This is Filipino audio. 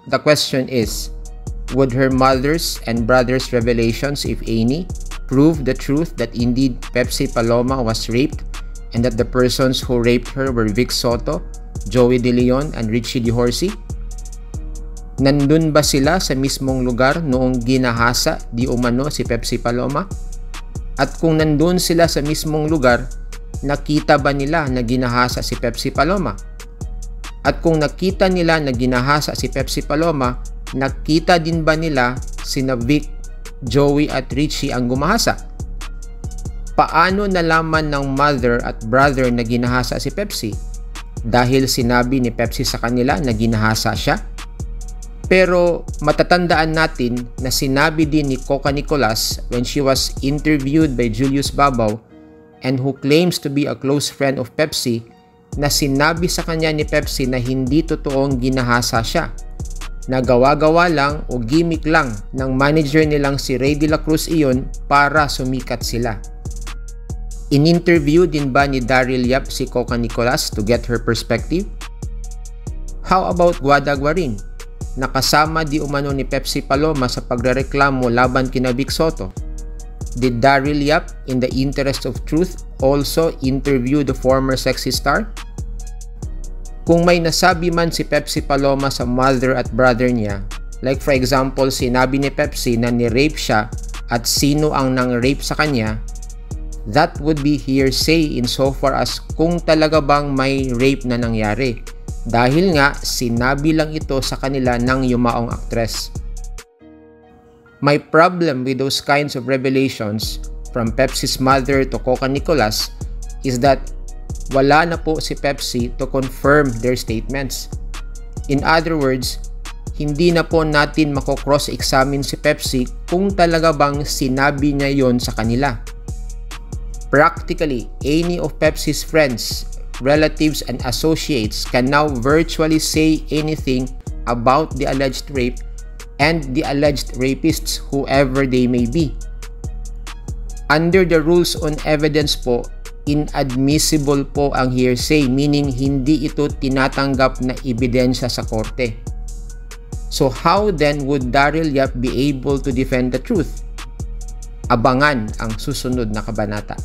the question is, would her mother's and brother's revelations, if any, prove the truth that indeed Pepsi Paloma was raped and that the persons who raped her were Vic Soto, Joey De Leon, and Richie De Horsey? Nandun ba sila sa mismong lugar noong ginahasa di umano si Pepsi Paloma? At kung nandun sila sa mismong lugar, nakita ba nila na ginahasa si Pepsi Paloma? At kung nakita nila na ginahasa si Pepsi Paloma, nakita din ba nila sina Vic, Joey at Richie ang gumahasa? Paano nalaman ng mother at brother na ginahasa si Pepsi? Dahil sinabi ni Pepsi sa kanila na ginahasa siya? Pero matatandaan natin na sinabi din ni Coca Nicolas when she was interviewed by Julius Babaw, and who claims to be a close friend of Pepsi, na sinabi sa kanya ni Pepsi na hindi totoong ginahasa siya. Nagawa-gawa lang o gimmick lang ng manager nilang si Ray De La Cruz iyon para sumikat sila. In-interview din ba ni Daryl Yap si Coca Nicolas to get her perspective? How about Guada Guarin? Nakasama di umano ni Pepsi Paloma sa pagrereklamo laban kina Vic Soto. Did Daryl Yap, in the interest of truth, also interview the former sexy star? Kung may nasabi man si Pepsi Paloma sa mother at brother niya, like for example, sinabi ni Pepsi na ni-rape siya at sino ang nang-rape sa kanya, that would be hearsay insofar as kung talaga bang may rape na nangyari. Dahil nga, sinabi lang ito sa kanila ng yumaong aktres. My problem with those kinds of revelations, from Pepsi's mother to Coca Nicolas, is that wala na po si Pepsi to confirm their statements. In other words, hindi na po natin mako-cross-examine si Pepsi kung talaga bang sinabi niya yon sa kanila. Practically, any of Pepsi's friends, relatives, and associates can now virtually say anything about the alleged rape and the alleged rapists, whoever they may be. Under the rules on evidence po, inadmissible po ang hearsay, meaning hindi ito tinatanggap na ebidensya sa korte. So how then would Daryl Yap be able to defend the truth? Abangan ang susunod na kabanata.